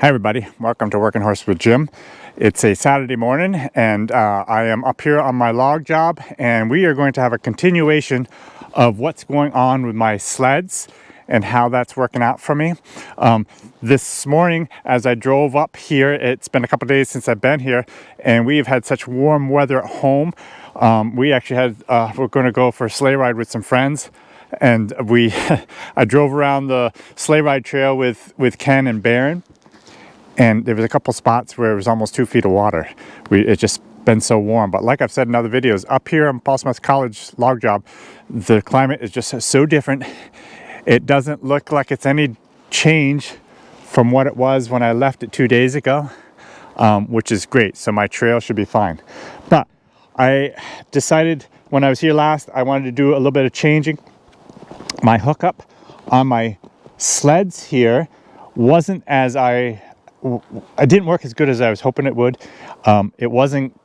Hi everybody, welcome to Working Horse with Jim. It's a Saturday morning and I am up here on my log job, and we are going to have a continuation of what's going on with my sleds and how that's working out for me. This morning as I drove up here, it's been a couple days since I've been here, and we've had such warm weather at home. We actually had, we're going to go for a sleigh ride with some friends, and I drove around the sleigh ride trail with Ken and Baron. And there was a couple spots where it was almost 2 feet of water. It's just been so warm. But like I've said in other videos, up here on Paul Smith College log job, the climate is just so different. It doesn't look like it's any change from what it was when I left it 2 days ago, which is great. So my trail should be fine. But I decided when I was here last, I wanted to do a little bit of changing. My hookup on my sleds here wasn't as it didn't work as good as I was hoping it would. It wasn't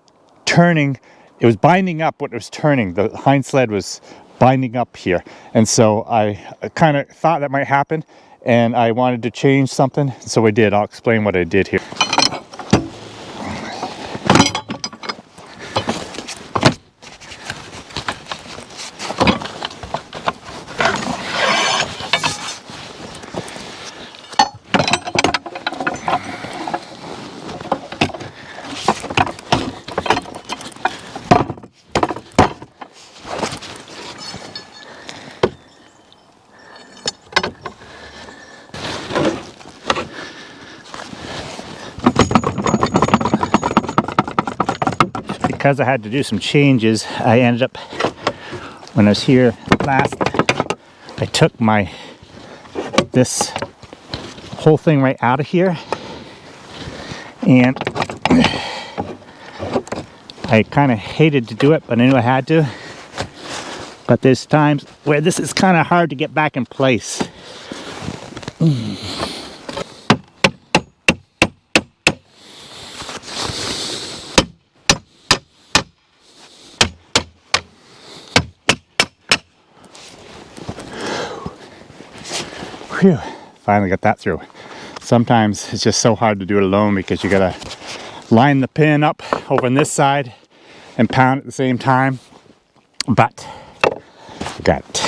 turning, it was binding up what it was turning. The hind sled was binding up here. And so I kind of thought that might happen, and I wanted to change something. So I did. I'll explain what I did here. Because I had to do some changes, I ended up, when I was here last, I took this whole thing right out of here, and I kind of hated to do it, but I knew I had to. But there's times where this is kind of hard to get back in place. Whew, finally got that through. Sometimes it's just so hard to do it alone because you gotta line the pin up over on this side and pound at the same time, but I got it.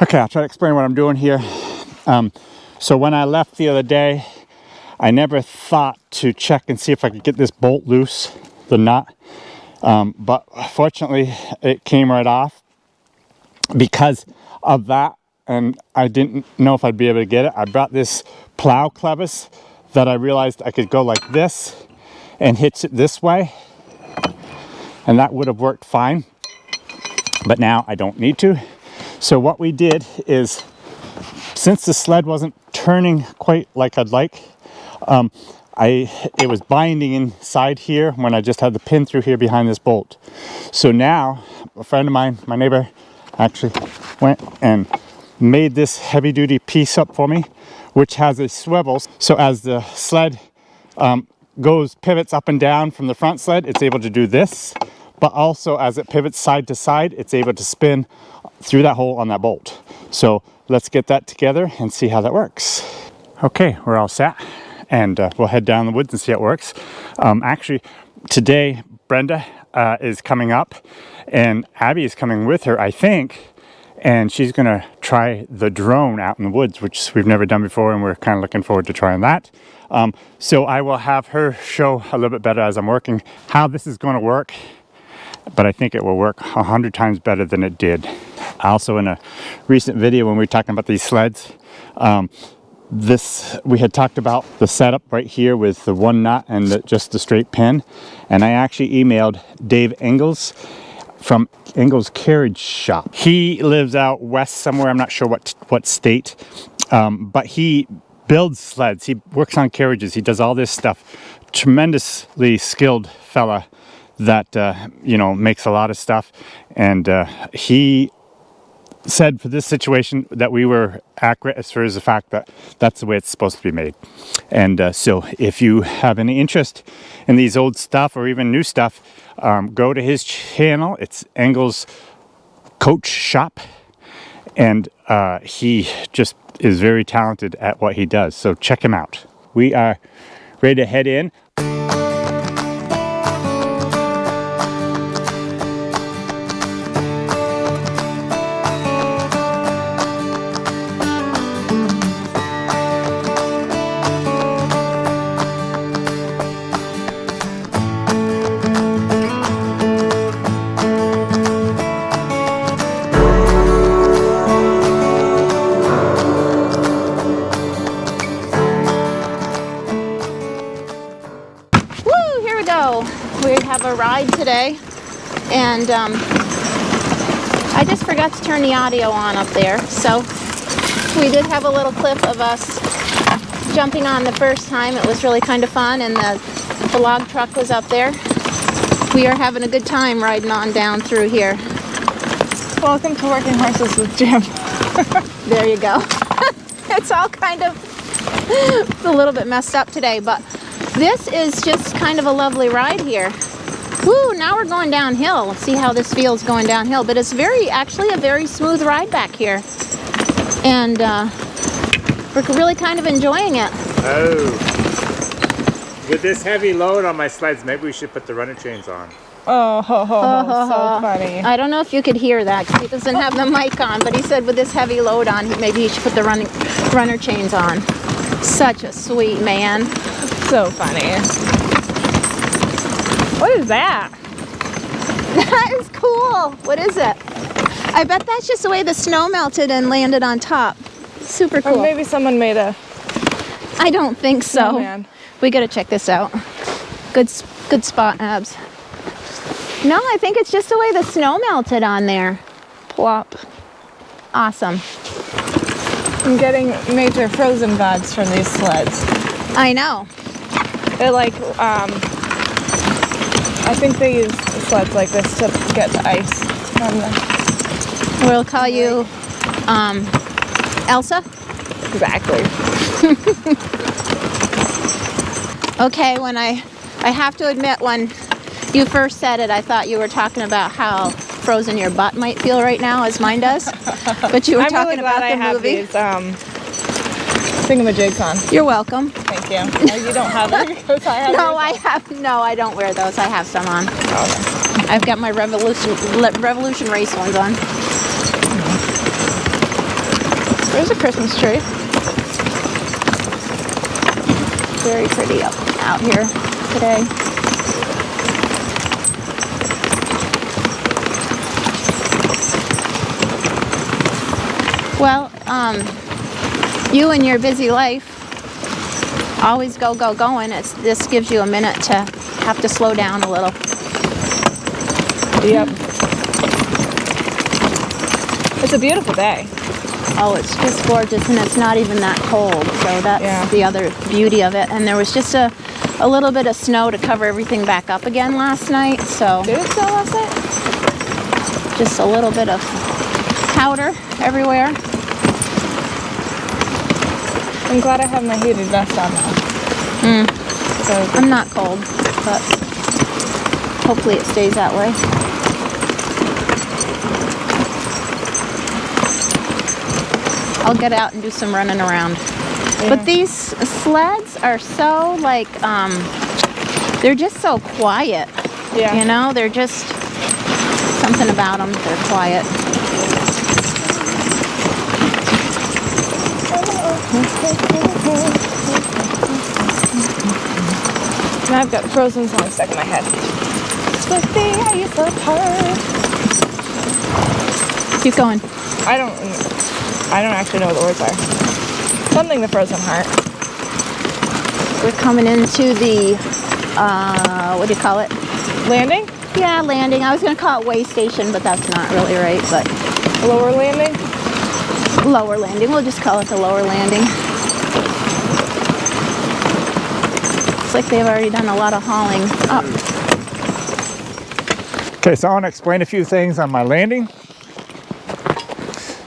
Okay, I'll try to explain what I'm doing here. So when I left the other day, I never thought to check and see if I could get this bolt loose, the nut, but fortunately it came right off. Because of that, and I didn't know if I'd be able to get it, I brought this plow clevis that I realized I could go like this and hitch it this way, and that would have worked fine, but now I don't need to. So what we did is, since the sled wasn't turning quite like I'd like, it was binding inside here when I just had the pin through here behind this bolt. So now a friend of mine, my neighbor, actually went and made this heavy duty piece up for me, which has a swivel. So as the sled pivots up and down from the front sled, it's able to do this, but also as it pivots side to side, it's able to spin through that hole on that bolt. So let's get that together and see how that works. Okay, we're all set, and we'll head down the woods and see how it works. Actually, today Brenda is coming up, and Abby is coming with her, I think, and she's gonna try the drone out in the woods, which we've never done before, and we're kind of looking forward to trying that. So I will have her show a little bit better as I'm working how this is going to work, but I think it will work 100 times better than it did. Also, in a recent video when we were talking about these sleds, we had talked about the setup right here with the one nut and just the straight pin, and I actually emailed Dave Engels from Engels Carriage Shop. He lives out west somewhere, I'm not sure what state, but he builds sleds, he works on carriages, he does all this stuff. Tremendously skilled fella that makes a lot of stuff, and he said for this situation that we were accurate as far as the fact that that's the way it's supposed to be made. And so if you have any interest in these old stuff or even new stuff, go to his channel. It's Engel's Coach Shop, and he just is very talented at what he does, so check him out. We are ready to head in. We have a ride today, and I just forgot to turn the audio on up there, so we did have a little clip of us jumping on the first time. It was really kind of fun, and the log truck was up there. We are having a good time riding on down through here. Welcome to Working Horses with Jim. There you go. It's all kind of a little bit messed up today, but this is just kind of a lovely ride here. Woo, now we're going downhill. Let's see how this feels going downhill. But it's actually a very smooth ride back here. And we're really kind of enjoying it. Oh. With this heavy load on my sleds, maybe we should put the runner chains on. Oh, so funny. I don't know if you could hear that because he doesn't have the mic on, but he said with this heavy load on, maybe he should put the runner chains on. Such a sweet man. So funny. What is that? That is cool. What is it? I bet that's just the way the snow melted and landed on top. Super cool. Or maybe someone made a... I don't think so. Snowman. We gotta check this out. Good spot, Abs. No, I think it's just the way the snow melted on there. Plop. Awesome. I'm getting major frozen vibes from these sleds. I know. They're like, I think they use sleds like this to get to ice. We'll call you Elsa? Exactly. Okay, when I have to admit, when you first said it, I thought you were talking about how frozen your butt might feel right now, as mine does. But you were talking about the movie. I'm really glad I have these thingamajigs on. You're welcome. Thank you. Oh, you don't have it? Because I have No, I don't wear those. I have some on. Oh, okay. I've got my Revolution Race ones on. There's a Christmas tree. Very pretty out here today. Well, you and your busy life always going. This gives you a minute to have to slow down a little. Yep. It's a beautiful day. Oh, it's just gorgeous, and it's not even that cold, so that's the other beauty of it. And there was just a little bit of snow to cover everything back up again last night, so... Did it snow last night? Just a little bit of powder everywhere. I'm glad I have my heated vest on now. So I'm not cold, but hopefully it stays that way. I'll get out and do some running around. Yeah. But these sleds are so like, they're just so quiet. Yeah. You know, they're just something about them. They're quiet. Now I've got a Frozen song stuck in my head. Split the ice apart. Keep going. I don't actually know what the words are. Something the Frozen Heart. We're coming into the, what do you call it? Landing? Yeah, landing. I was going to call it way station, but that's not really right. But lower landing? Lower landing. We'll just call it the lower landing. Looks like they've already done a lot of hauling up. Okay, so I want to explain a few things on my landing.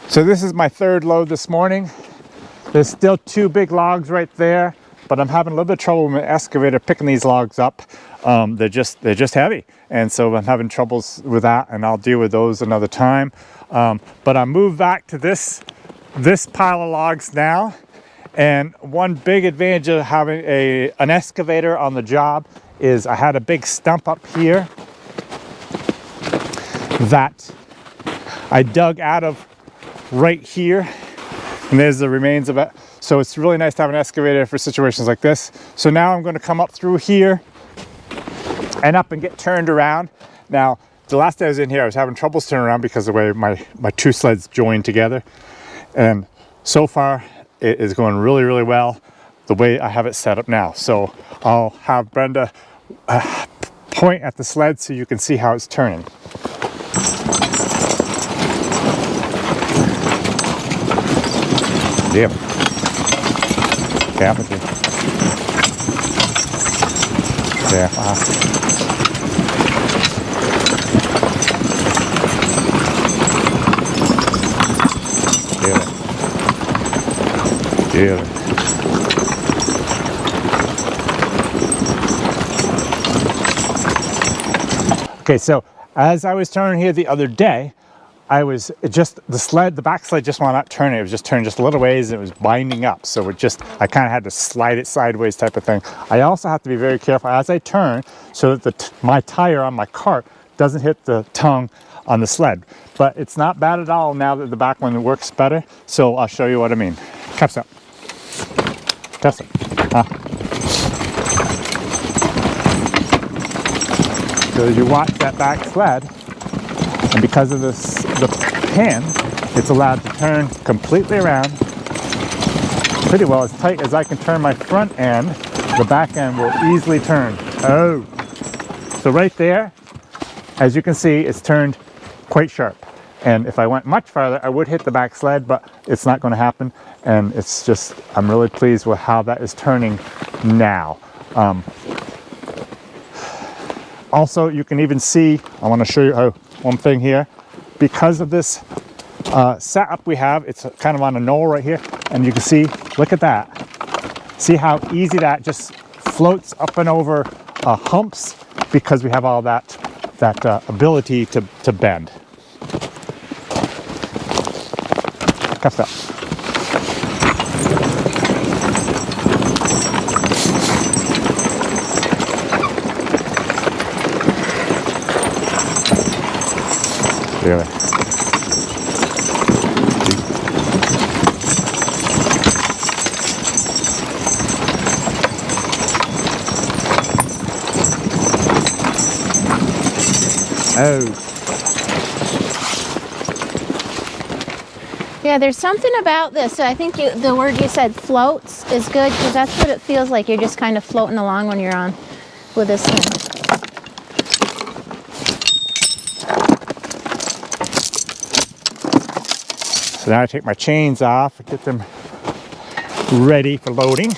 So this is my third load this morning. There's still 2 big logs right there, but I'm having a little bit of trouble with my excavator picking these logs up. They're just heavy, and so I'm having troubles with that, and I'll deal with those another time. But I moved back to this pile of logs now, and one big advantage of having an excavator on the job is I had a big stump up here that I dug out of right here, and there's the remains of it. So it's really nice to have an excavator for situations like this. So now I'm going to come up through here and up and get turned around. Now, the last day I was in here, I was having troubles turning around because of the way my 2 sleds join together. And so far, it is going really, really well the way I have it set up now. So I'll have Brenda point at the sled so you can see how it's turning. Yeah. Yeah, but yeah. Yeah. Okay, so as I was turning here the other day, the back sled just wound up turning. It was just turning just a little ways, and it was binding up. So I kind of had to slide it sideways type of thing. I also have to be very careful as I turn so that my tire on my cart doesn't hit the tongue on the sled. But it's not bad at all now that the back one works better. So I'll show you what I mean. Cuffs up. Cuffs up. So as you watch that back sled, and because of the pin, it's allowed to turn completely around pretty well. As tight as I can turn my front end, the back end will easily turn. Oh, so right there, as you can see, it's turned quite sharp. And if I went much farther, I would hit the back sled, but it's not going to happen. And it's just, I'm really pleased with how that is turning now. Also, you can even see, I want to show you one thing here. Because of this setup we have, it's kind of on a knoll right here, and you can see, look at that. See how easy that just floats up and over humps because we have all that ability to bend. Cuffed up. Really. Oh. Yeah, there's something about this. I think the word you said, floats, is good because that's what it feels like. You're just kind of floating along when you're on with this thing. So now I take my chains off and get them ready for loading.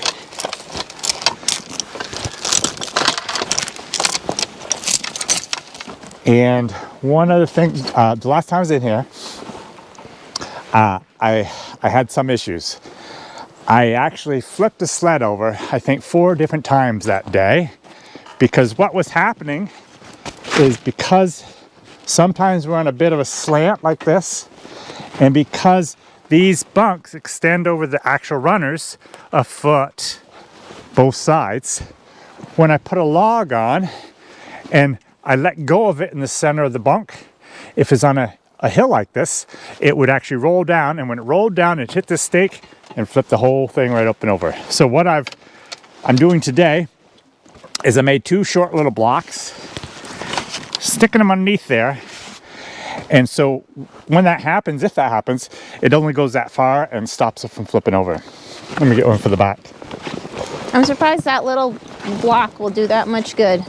And one other thing, the last time I was in here, I had some issues. I actually flipped the sled over, I think 4 different times that day, because what was happening is because sometimes we're on a bit of a slant like this, and because these bunks extend over the actual runners a foot, both sides, when I put a log on and I let go of it in the center of the bunk, if it's on a hill like this, it would actually roll down, and when it rolled down, it hit the stake and flipped the whole thing right up and over. So what I'm doing today is I made 2 short little blocks, sticking them underneath there. And so when that happens, if that happens, it only goes that far and stops it from flipping over. Let me get one for the back. I'm surprised that little block will do that much good.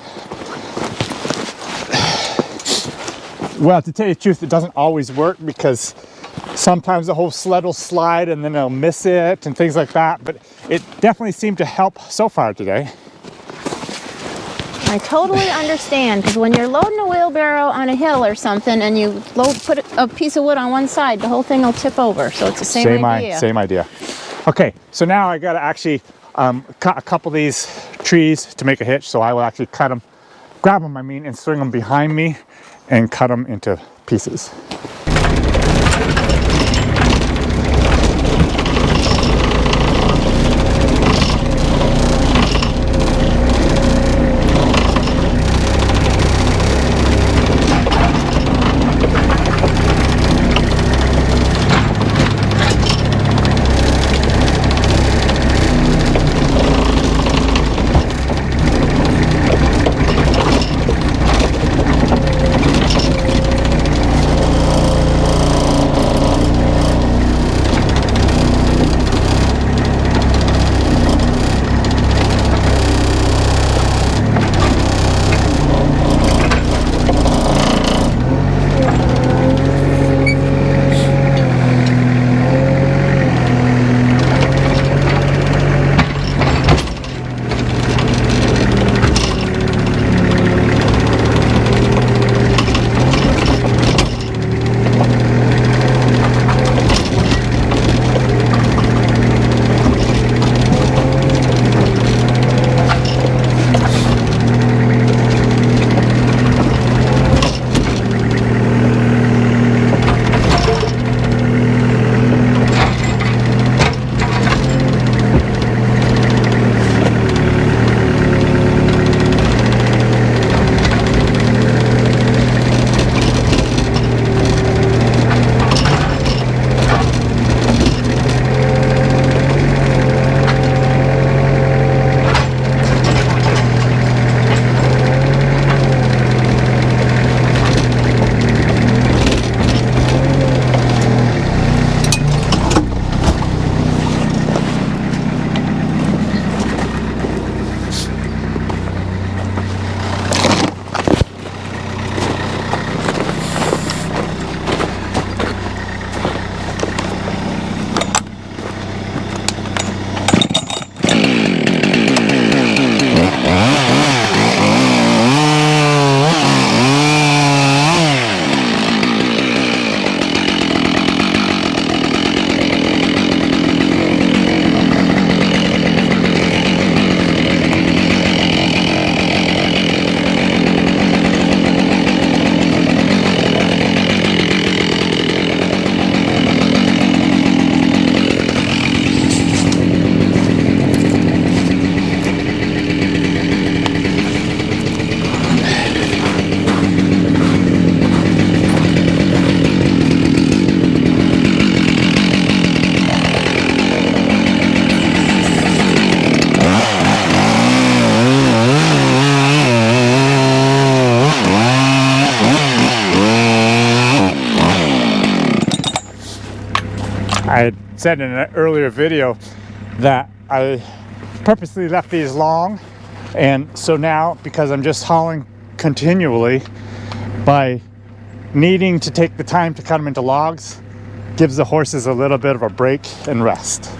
Well, to tell you the truth, it doesn't always work because sometimes the whole sled will slide and then it'll miss it and things like that. But it definitely seemed to help so far today. I totally understand, because when you're loading a wheelbarrow on a hill or something and you put a piece of wood on one side, the whole thing will tip over. So it's the same idea. Same idea. Okay, so now I gotta actually cut a couple of these trees to make a hitch. So I will actually cut them, grab them, and string them behind me and cut them into pieces. I had said in an earlier video that I purposely left these long, and so now, because I'm just hauling continually, by needing to take the time to cut them into logs, gives the horses a little bit of a break and rest.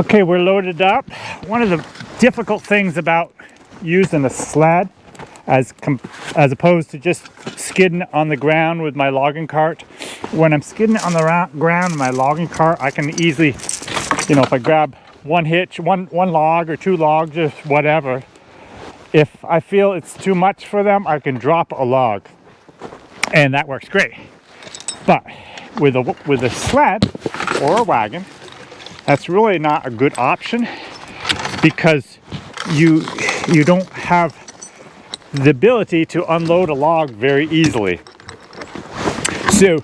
Okay, we're loaded up. One of the difficult things about using a sled as opposed to just skidding on the ground with my logging cart. When I'm skidding on the ground with my logging cart, I can easily, you know, if I grab one hitch, one log or two logs or whatever, if I feel it's too much for them, I can drop a log, and that works great. But with a sled or a wagon, that's really not a good option because you don't have the ability to unload a log very easily. So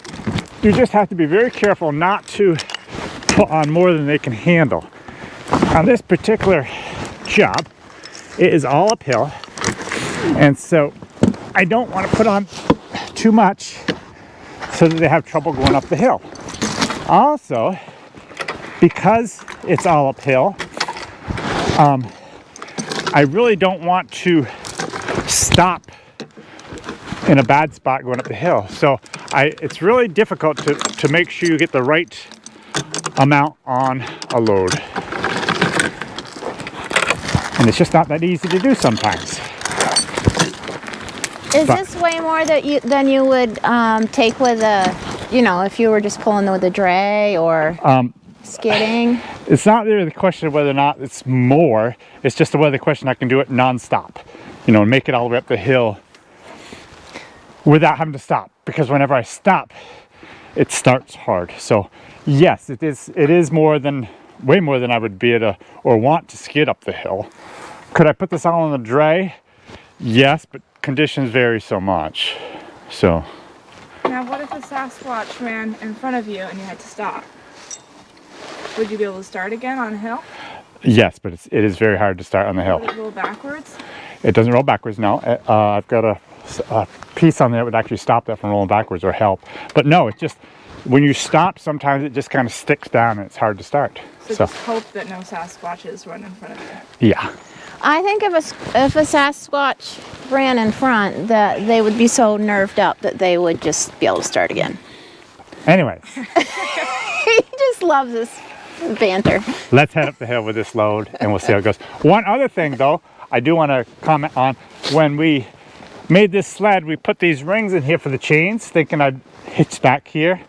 you just have to be very careful not to put on more than they can handle. On this particular job, it is all uphill, and so I don't want to put on too much so that they have trouble going up the hill. Also, because it's all uphill, I really don't want to stop in a bad spot going up the hill. So it's really difficult to make sure you get the right amount on a load. And it's just not that easy to do sometimes. Is this way more than you would take with a, you know, if you were just pulling with a dray or skidding? It's not really the question of whether or not it's more. It's just whether the question I can do it non-stop. You know, and make it all the way up the hill without having to stop. Because whenever I stop, it starts hard. So yes, it is more than, way more than I would be able to or want to skid up the hill. Could I put this all on the dray? Yes, but conditions vary so much. So Now, what if a Sasquatch ran in front of you and you had to stop? Would you be able to start again on a hill? yes, but it is very hard to start on the hill. Would it roll backwards? It doesn't roll backwards, no. I've got a piece on there that would actually stop that from rolling backwards or help. But no, it's just, when you stop, sometimes it just kind of sticks down and it's hard to start. So just hope that no Sasquatches run in front of you. Yeah. I think if a Sasquatch ran in front, that they would be so nerved up that they would just be able to start again. Anyways, He just loves this banter. let's head up the hill with this load and we'll see how it goes. One other thing though, I do want to comment on, when we made this sled, we put these rings in here for the chains, thinking I'd hitch back here.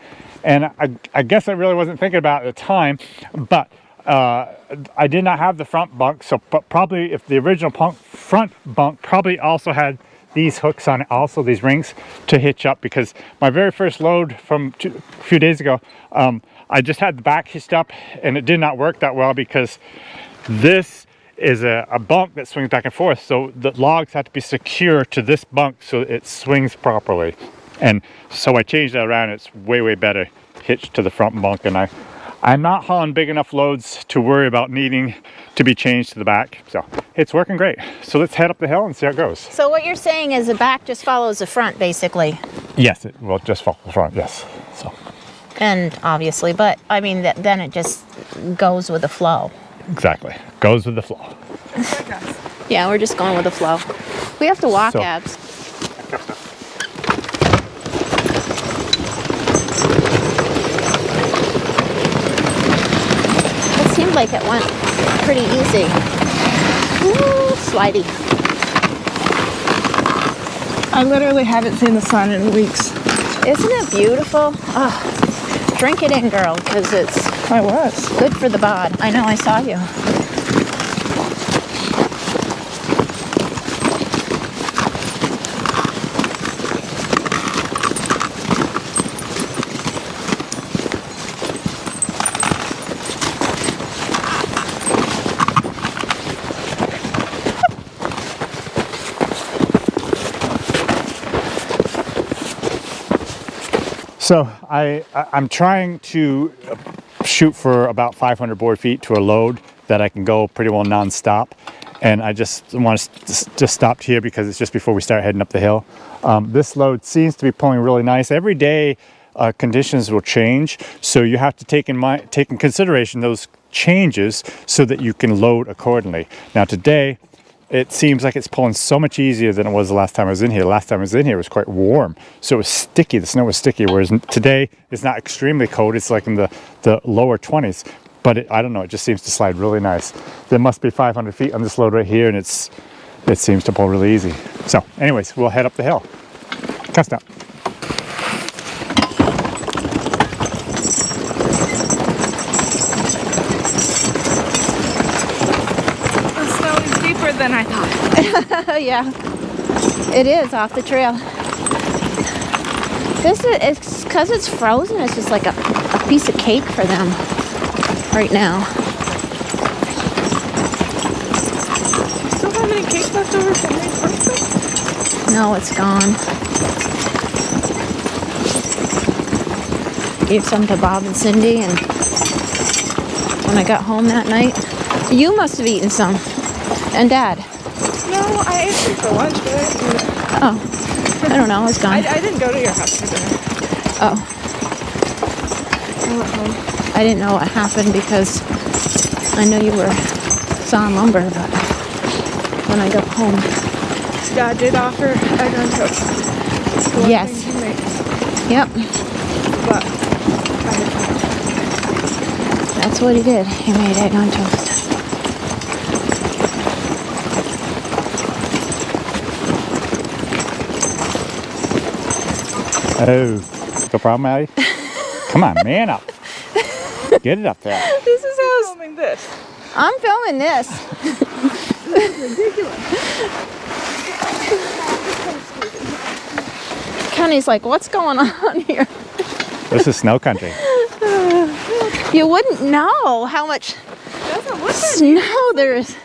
And I guess I really wasn't thinking about it at the time, but I did not have the front bunk, so probably if the original front bunk probably also had these hooks on it, also these rings to hitch up, because my very first load from a few days ago, I just had the back hitched up and it did not work that well because this is a bunk that swings back and forth, so the logs have to be secure to this bunk so it swings properly. And so I changed that around. It's way better hitched to the front bunk, and I'm not hauling big enough loads to worry about needing to be changed to the back. So it's working great. So let's head up the hill and see how it goes. So what you're saying is the back just follows the front, basically. Yes, it will just follow the front, yes. So. And obviously, but I mean, then it just goes with the flow. Exactly. Goes with the flow. Yeah, we're just going with the flow. We have to walk, So- Abs. It seemed like it went pretty easy. Ooh, slidey. I literally haven't seen the sun in weeks. Isn't it beautiful? Oh, drink it in, girl, because it's I was. good for the bod. I know, I saw you. So I'm trying to shoot for about 500 board feet to a load that I can go pretty well non-stop. And I just want to just stopped here because it's just before we start heading up the hill. This load seems to be pulling really nice. Every day conditions will change, so you have to take in consideration those changes so that you can load accordingly. Now today, it seems like it's pulling so much easier than it was the last time I was in here. The last time I was in here, it was quite warm, so it was sticky. The snow was sticky, whereas today it's not extremely cold. It's like in the lower 20s, But I don't know, it just seems to slide really nice. There must be 500 feet on this load right here, and it seems to pull really easy. So anyways, we'll head up the hill. Cast up. The snow is deeper than I thought. Yeah, it is off the trail. This is, it's because it's frozen, it's just like a piece of cake for them right now. Still have any cake left over from my birthday? No, it's gone. Gave some to Bob and Cindy, and when I got home that night, you must have eaten some. And Dad. No, I ate some for lunch, but I didn't eat it. Oh, I don't know, it's gone. I didn't go to your house for dinner. Oh. I went home. I didn't know what happened because I know you were sawing lumber, but when I got home. Dad did offer egg on toast. It's the one Yes. thing he makes, Yep, but I had that's what he did. He made egg on toast. Oh, no problem, Allie? Come on, man up. Get it up there. This is how filming this. I'm filming this. Kenny's like, what's going on here? This is snow country. You wouldn't know how much Doesn't look snow there is.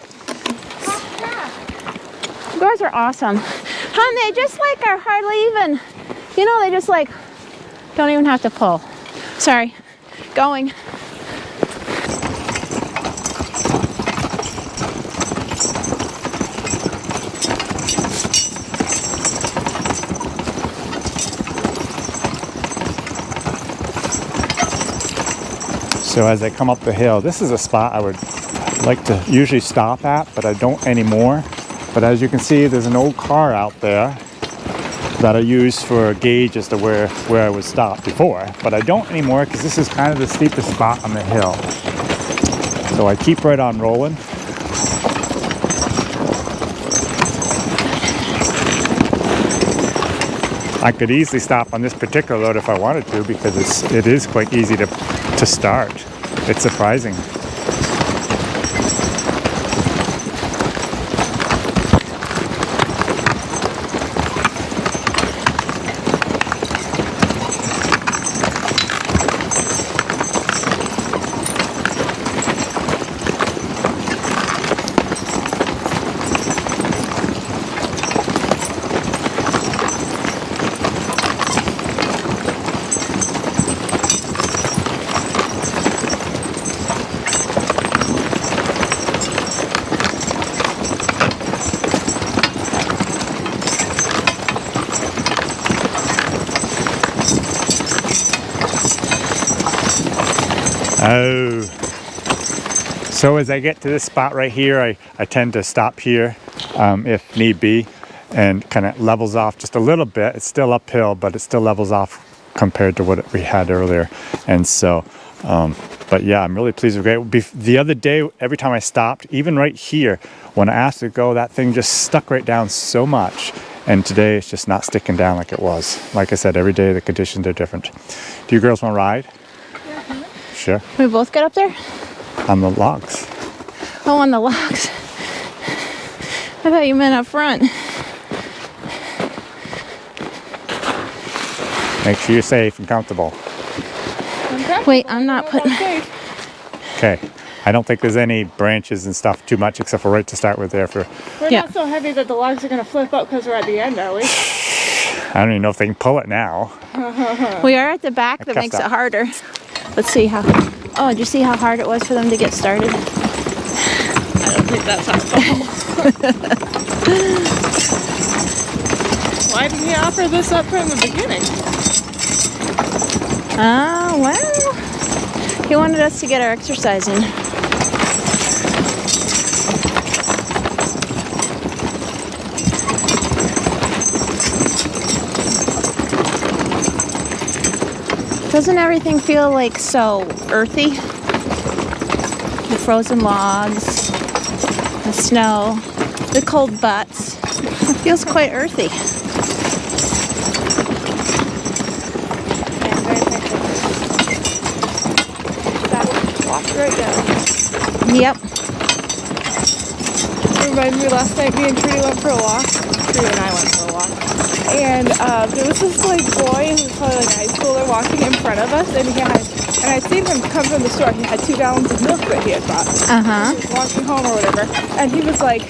You guys are awesome. Hon, they just like are hardly even, you know, they just like don't even have to pull. Sorry, going. So as I come up the hill, this is a spot I would like to usually stop at, but I don't anymore. But as you can see, there's an old car out there that I use for a gauge as to where I would stop before. But I don't anymore because this is kind of the steepest spot on the hill. So I keep right on rolling. I could easily stop on this particular load if I wanted to because it is quite easy to start. It's surprising. Oh, so as I get to this spot right here, I tend to stop here if need be, and kind of levels off just a little bit. It's still uphill, but it still levels off compared to what we had earlier. And so, but yeah, I'm really pleased with it. The other day, every time I stopped, even right here, when I asked it to go, that thing just stuck right down so much. And today it's just not sticking down like it was. Like I said, every day the conditions are different. Do you girls want to ride? Yeah. Sure. We both get up there? On the logs. Oh, on the logs. I thought you meant up front. Make sure you're safe and comfortable. Wait, I'm not putting... Okay. I don't think there's any branches and stuff too much except for right to start with there for... We're Yeah. not so heavy that the logs are going to flip up because we're at the end, are we? I don't even know if they can pull it now. We are at the back, that cuffed makes it up. harder. Let's see how... Oh, did you see how hard it was for them to get started? I don't think that's possible. Why didn't he offer this up from the beginning? Well, he wanted us to get our exercise in. Doesn't everything feel like so earthy? the frozen logs, the snow, the cold butts. It feels quite earthy. Yeah, very that walked right down. Yep. It reminded me last night, me and Trudy went for a walk. Trudy and I went for a walk. And there was this like boy who was probably like a high schooler walking in front of us, and I'd seen him come from the store. He had 2 gallons of milk that he had bought. He was walking home or whatever, and he was like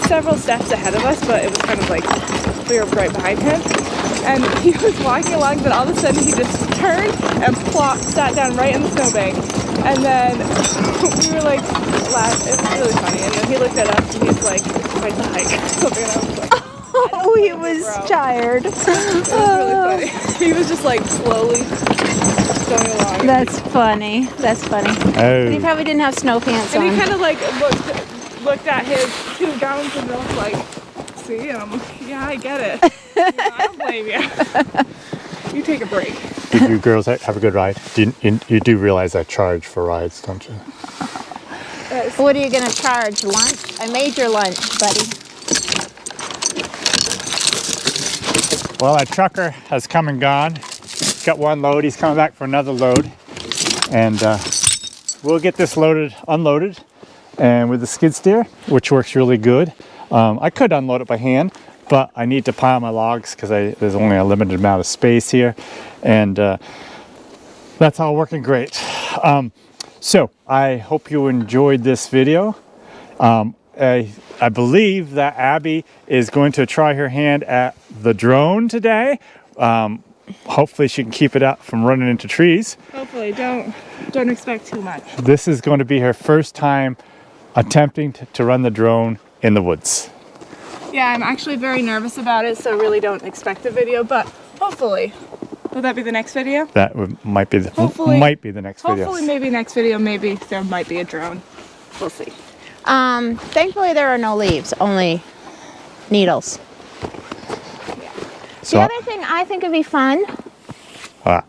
several steps ahead of us, but it was kind of like we were right behind him. And he was walking along, but all of a sudden he just turned and plopped, sat down right in the snowbank. And then we were like, laughing. It was really funny. And then he looked at us and he was like, quite the hike. Something, and I was like, Oh, he was tired. it was really funny. He was just like slowly going along. That's funny. That's funny. But he probably didn't have snow pants And on. he kind of like looked at his 2 gallons of milk like, see? And I'm like, yeah, I get it. I don't blame you. You take a break. Did you girls have a good ride? You do realize I charge for rides, don't you? What are you going to charge? Lunch? I made your lunch, buddy. Well, our trucker has come and gone. Got 1 load. He's coming back for another load. And we'll get this unloaded, and with the skid steer, which works really good. I could unload it by hand, but I need to pile my logs because there's only a limited amount of space here. And that's all working great. So I hope you enjoyed this video. I believe that Abby is going to try her hand at the drone today. Hopefully she can keep it up from running into trees. Hopefully, don't expect too much. This is going to be her first time attempting to run the drone in the woods. Yeah, I'm actually very nervous about it, so really don't expect a video, but hopefully. Will that be the next video? That might be the next video. Hopefully, maybe next video, maybe there might be a drone. We'll see. Thankfully, there are no leaves, only needles. So, the other thing I think would be fun Ah.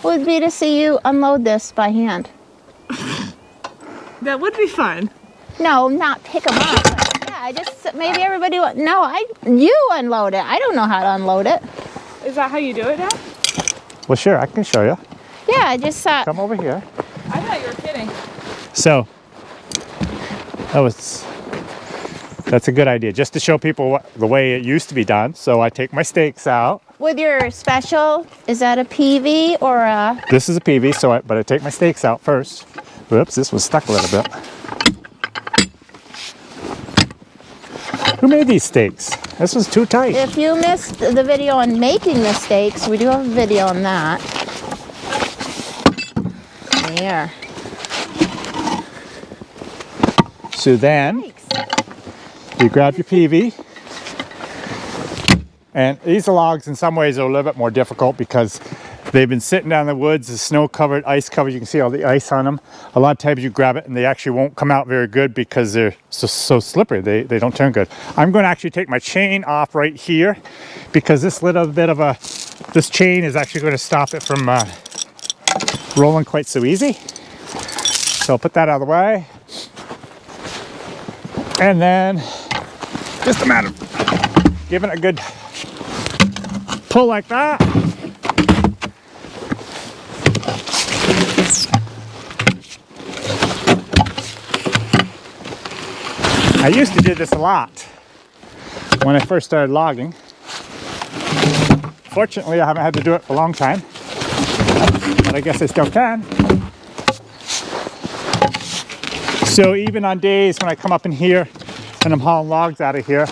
would be to see you unload this by hand. That would be fun. No, not pick them up. But yeah, just maybe everybody. You unload it. I don't know how to unload it. Is that how you do it now? Well, sure, I can show you. Yeah, I just thought. Come over here. I thought you were kidding. So, that's a good idea, just to show people the way it used to be done. So I take my stakes out. With your special, is that a PV or a? This is a PV, but I take my stakes out first. Whoops, this was stuck a little bit. Who made these stakes? This was too tight. If you missed the video on making the stakes, we do have a video on that. There. So then, you grab your PV. And these logs in some ways are a little bit more difficult because they've been sitting down in the woods, the snow covered, ice covered. You can see all the ice on them. A lot of times you grab it and they actually won't come out very good because they're so slippery. They don't turn good. I'm going to actually take my chain off right here because this little bit of this chain is actually going to stop it from rolling quite so easy. So I'll put that out of the way. And then just a matter of giving it a good pull like that. I used to do this a lot when I first started logging. Fortunately, I haven't had to do it for a long time, but I guess I still can. So even on days when I come up in here and I'm hauling logs out of here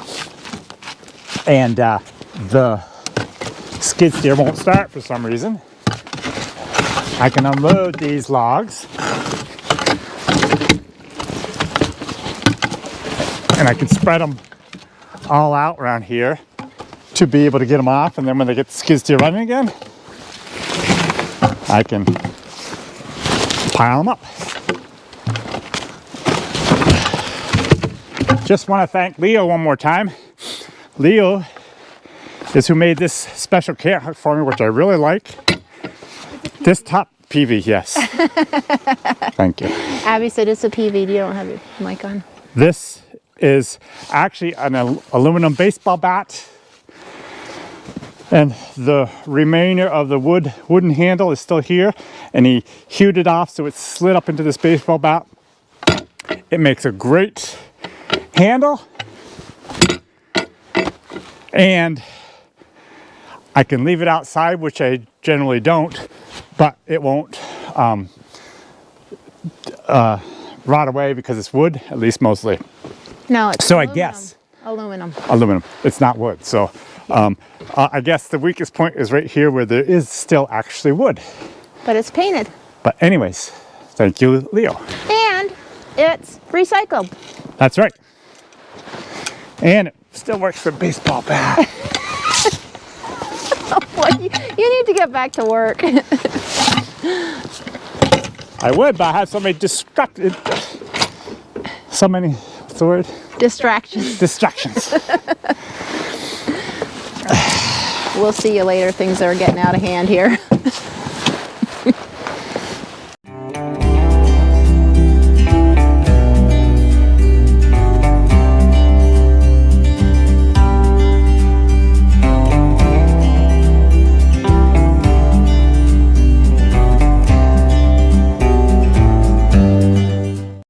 and the skid steer won't start for some reason, I can unload these logs and I can spread them all out around here to be able to get them off, and then when they get the skid steer running again, I can pile them up. Just want to thank Leo one more time. Leo is who made this special kit for me, which I really like. This top PV, yes. Thank you. Abby said it's a PVD. You don't have your mic on. This is actually an aluminum baseball bat. And the remainder of the wooden handle is still here. And he hewed it off so it slid up into this baseball bat. It makes a great handle. And I can leave it outside, which I generally don't, but it won't rot away because it's wood, at least mostly. No, it's So aluminum. I guess Aluminum. aluminum. It's not wood. So I guess the weakest point is right here where there is still actually wood. But it's painted. But anyways, thank you, Leo. And it's recycled. That's right. And it still works for baseball bat. Well, you need to get back to work. I would, but I have so many distracted. So many, what's the word? Distractions. Distractions. We'll see you later. Things are getting out of hand here.